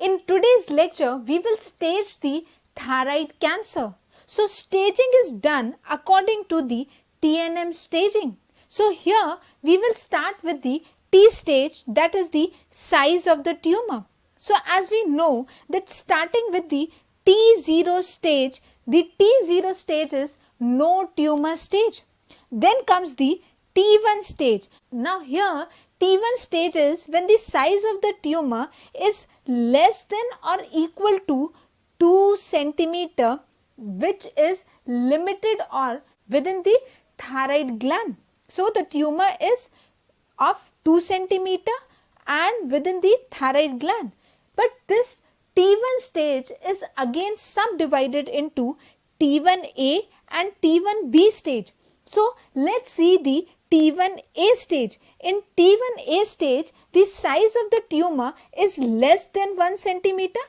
In today's lecture, we will stage the thyroid cancer. So, staging is done according to the TNM staging. So, here we will start with the T stage, that is the size of the tumor. So, as we know that starting with the T0 stage, the T0 stage is no tumor stage. Then comes the T1 stage. Now, here T1 stage is when the size of the tumor is less than or equal to 2 centimeter, which is limited or within the thyroid gland. So, the tumor is of 2 centimeter and within the thyroid gland. But this T1 stage is again subdivided into T1a and T1b stage. So, let's see the T1a stage. In T1a stage, the size of the tumor is less than 1 centimeter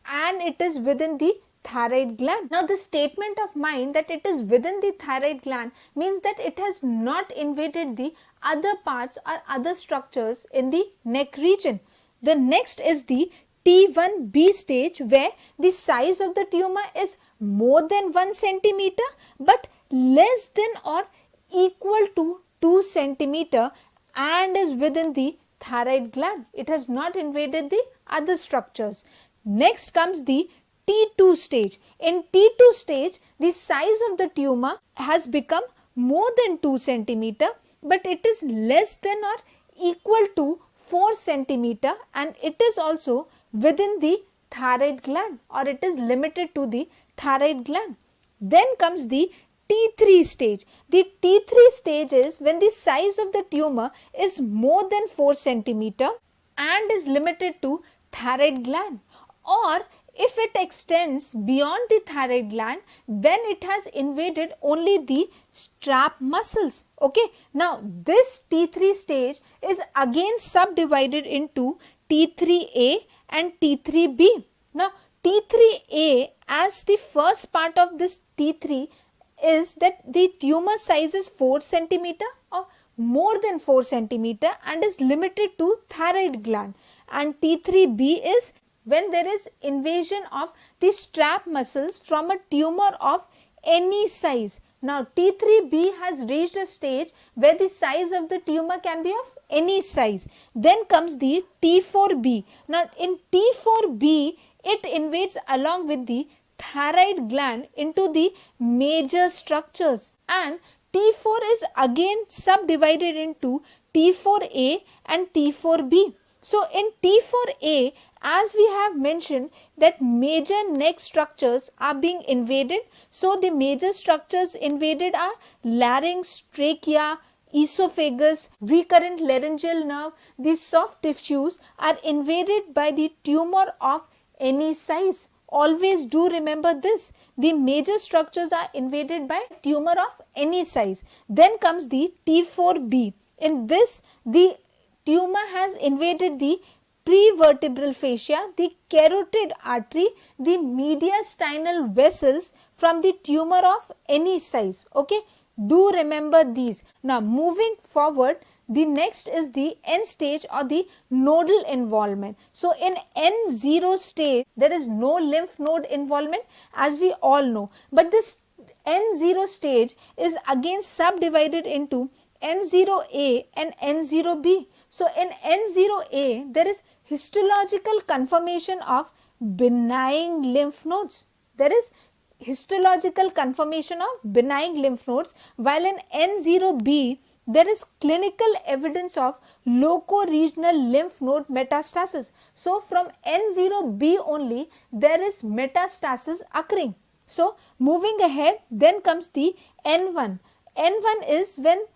and it is within the thyroid gland. Now, the statement of mine that it is within the thyroid gland means that it has not invaded the other parts or other structures in the neck region. The next is the T1b stage, where the size of the tumor is more than 1 centimeter but less than or equal to 2 centimeter and is within the thyroid gland. It has not invaded the other structures. Next comes the T2 stage. In T2 stage, the size of the tumor has become more than 2 centimeter but it is less than or equal to 4 centimeter and it is also within the thyroid gland, or it is limited to the thyroid gland. Then comes the T3 stage. The T3 stage is when the size of the tumor is more than 4 centimeter and is limited to thyroid gland, or if it extends beyond the thyroid gland, then it has invaded only the strap muscles. Okay. Now, this T3 stage is again subdivided into T3a and T3b. Now, T3a, as the first part of this T3 is that the tumor size is 4 centimeter or more than 4 centimeter and is limited to thyroid gland, and T3b is when there is invasion of the strap muscles from a tumor of any size. Now, T3b has reached a stage where the size of the tumor can be of any size. Then comes the T4b. Now, in T4b, it invades along with the thyroid gland into the major structures, and T4 is again subdivided into T4a and T4b. So, in T4a, as we have mentioned that major neck structures are being invaded. So, the major structures invaded are larynx, trachea, esophagus, recurrent laryngeal nerve. These soft tissues are invaded by the tumor of any size. Always do remember this. The major structures are invaded by tumor of any size. Then comes the T4b. In this, the tumor has invaded the prevertebral fascia, the carotid artery, the mediastinal vessels from the tumor of any size. Okay, do remember these. Now, moving forward, the next is the N stage or the nodal involvement. So, in N0 stage, there is no lymph node involvement, as we all know, but this N0 stage is again subdivided into N0A and N0B. So, in N0A, there is histological confirmation of benign lymph nodes. There is histological confirmation of benign lymph nodes, while in N0B, there is clinical evidence of locoregional lymph node metastasis. So, from N0B only, there is metastasis occurring. So, moving ahead, then comes the N1. N1 is when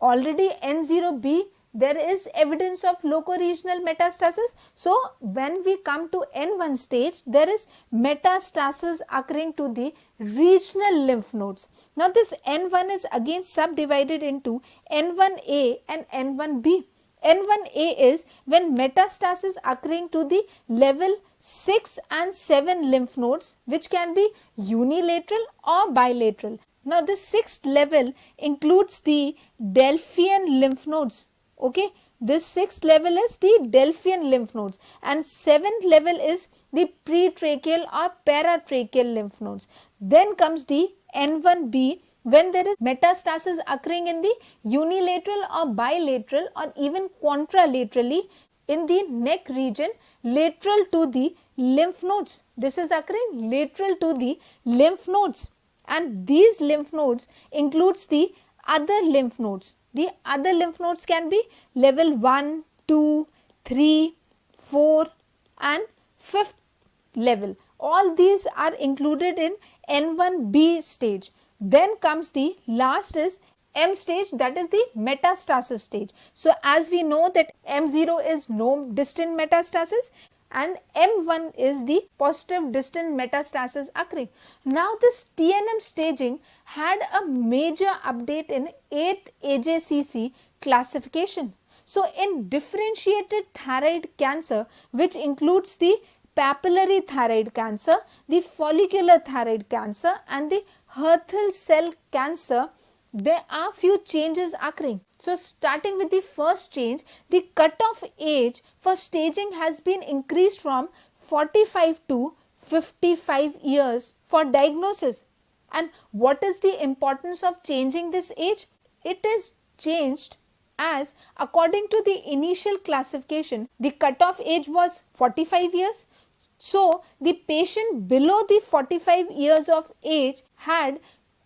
already N0B, there is evidence of locoregional metastasis. So, when we come to N1 stage, there is metastasis occurring to the regional lymph nodes. Now, this N1 is again subdivided into N1A and N1B. N1A is when metastasis occurring to the level 6 and 7 lymph nodes, which can be unilateral or bilateral. Now, the 6th level includes the Delphian lymph nodes. Okay, this 6th level is the Delphian lymph nodes, and 7th level is the pretracheal or paratracheal lymph nodes. Then comes the N1b, when there is metastasis occurring in the unilateral or bilateral or even contralaterally in the neck region lateral to the lymph nodes. This is occurring lateral to the lymph nodes, and these lymph nodes includes the other lymph nodes. The other lymph nodes can be level 1, 2, 3, 4 and 5th level. All these are included in N1b stage. Then comes the last is M stage, that is the metastasis stage. So as we know that M0 is no distant metastasis and M1 is the positive distant metastasis occurring. Now this TNM staging had a major update in 8th AJCC classification. So in differentiated thyroid cancer, which includes the papillary thyroid cancer, the follicular thyroid cancer and the Hürthle cell cancer, there are few changes occurring. So starting with the first change, the cutoff age for staging has been increased from 45 to 55 years for diagnosis. And what is the importance of changing this age? It is changed as according to the initial classification, the cutoff age was 45 years. So the patient below the 45 years of age had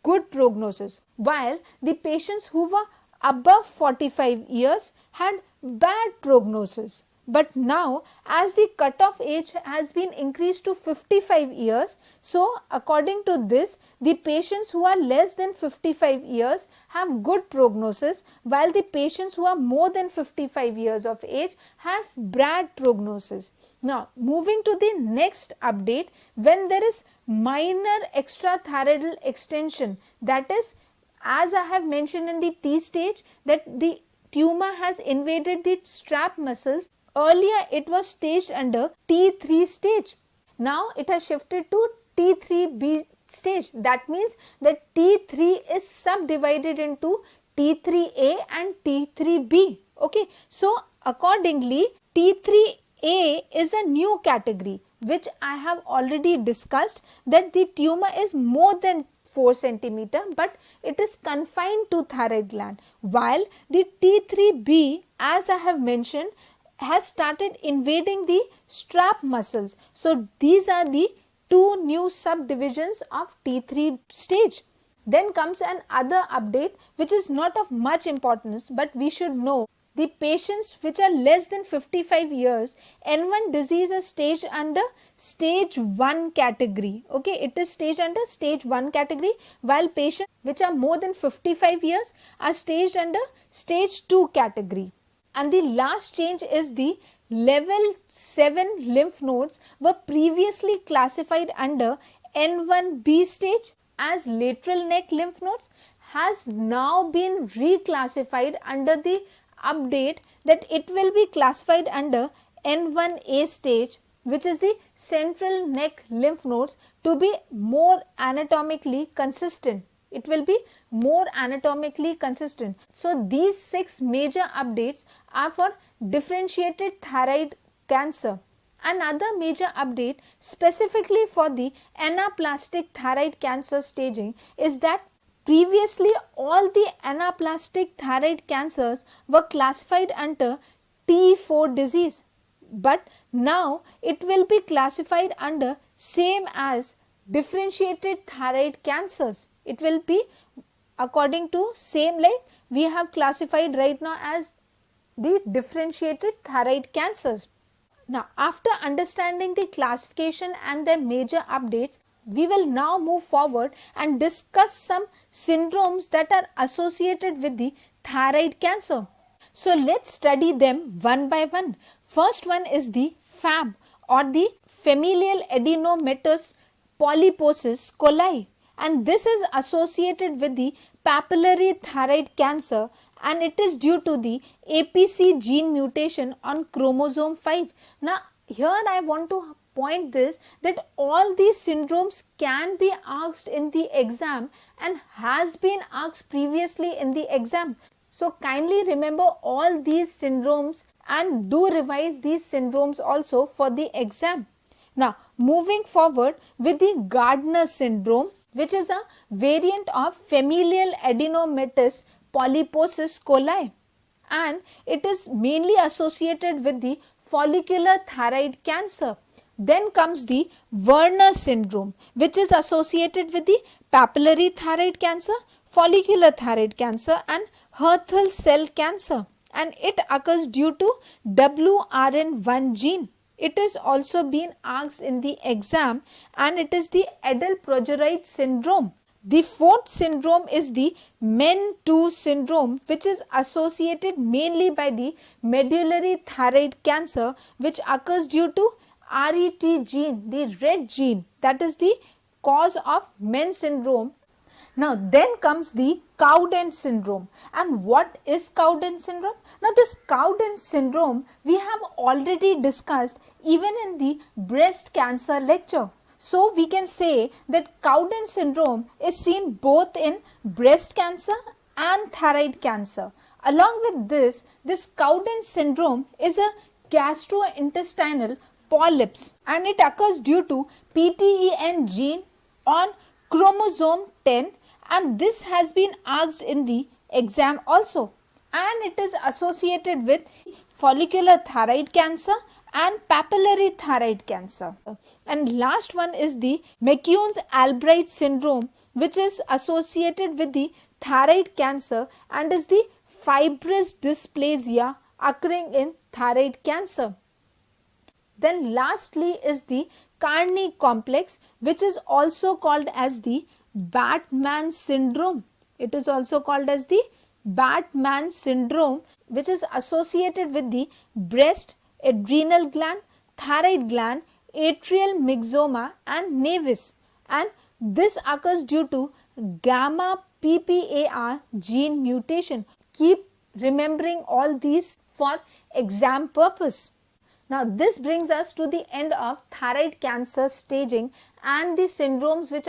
good prognosis, while the patients who were above 45 years had bad prognosis. But now as the cutoff age has been increased to 55 years, so according to this, the patients who are less than 55 years have good prognosis, while the patients who are more than 55 years of age have bad prognosis. Now moving to the next update, when there is minor extrathyroidal extension, that is, as I have mentioned in the T stage, that the tumor has invaded the strap muscles. Earlier it was staged under T3 stage. Now it has shifted to T3b stage. That means that T3 is subdivided into T3a and T3b. Okay, so accordingly T3a is a new category, which I have already discussed, that the tumor is more than 4 centimeter, but it is confined to thyroid gland, while the T3b, as I have mentioned, has started invading the strap muscles. So these are the two new subdivisions of T3 stage. Then comes another update which is not of much importance, but we should know the patients which are less than 55 years, N1 disease is staged under stage 1 category. Okay, it is staged under stage 1 category, while patients which are more than 55 years are staged under stage 2 category. And the last change is the level 7 lymph nodes were previously classified under N1b stage as lateral neck lymph nodes, has now been reclassified under the update that it will be classified under N1a stage, which is the central neck lymph nodes, to be more anatomically consistent. It will be more anatomically consistent. So these 6 major updates are for differentiated thyroid cancer. Another major update specifically for the anaplastic thyroid cancer staging is that previously all the anaplastic thyroid cancers were classified under T4 disease, but now it will be classified under same as differentiated thyroid cancers. It will be according to same, like we have classified right now as the differentiated thyroid cancers. Now after understanding the classification and their major updates, we will now move forward and discuss some syndromes that are associated with the thyroid cancer. So let's study them one by one. First one is the FAB, or the familial adenomatous polyposis coli, and this is associated with the papillary thyroid cancer, and it is due to the APC gene mutation on chromosome 5. Now here I want to point this, that all these syndromes can be asked in the exam and has been asked previously in the exam. So kindly remember all these syndromes and do revise these syndromes also for the exam. Now moving forward with the Gardner syndrome, which is a variant of familial adenomatous polyposis coli, and it is mainly associated with the follicular thyroid cancer. Then comes the Werner syndrome, which is associated with the papillary thyroid cancer, follicular thyroid cancer and Hurthal cell cancer, and it occurs due to WRN1 gene. It is also been asked in the exam, and it is the Edel-Progeroid syndrome. The fourth syndrome is the MEN2 syndrome, which is associated mainly by the medullary thyroid cancer, which occurs due to RET gene, the red gene, that is the cause of MEN syndrome. Now then comes the Cowden syndrome. And what is Cowden syndrome? Now this Cowden syndrome we have already discussed even in the breast cancer lecture. So we can say that Cowden syndrome is seen both in breast cancer and thyroid cancer. Along with this Cowden syndrome is a gastrointestinal polyps, and it occurs due to PTEN gene on chromosome 10, and this has been asked in the exam also, and it is associated with follicular thyroid cancer and papillary thyroid cancer. And last one is the McCune-Albright syndrome, which is associated with the thyroid cancer and is the fibrous dysplasia occurring in thyroid cancer. Then lastly is the Carney complex, which is also called as the Batman syndrome. It is also called as the Batman syndrome, which is associated with the breast, adrenal gland, thyroid gland, atrial myxoma and navis, and this occurs due to gamma PPAR gene mutation. Keep remembering all these for exam purpose. Now this brings us to the end of thyroid cancer staging and the syndromes which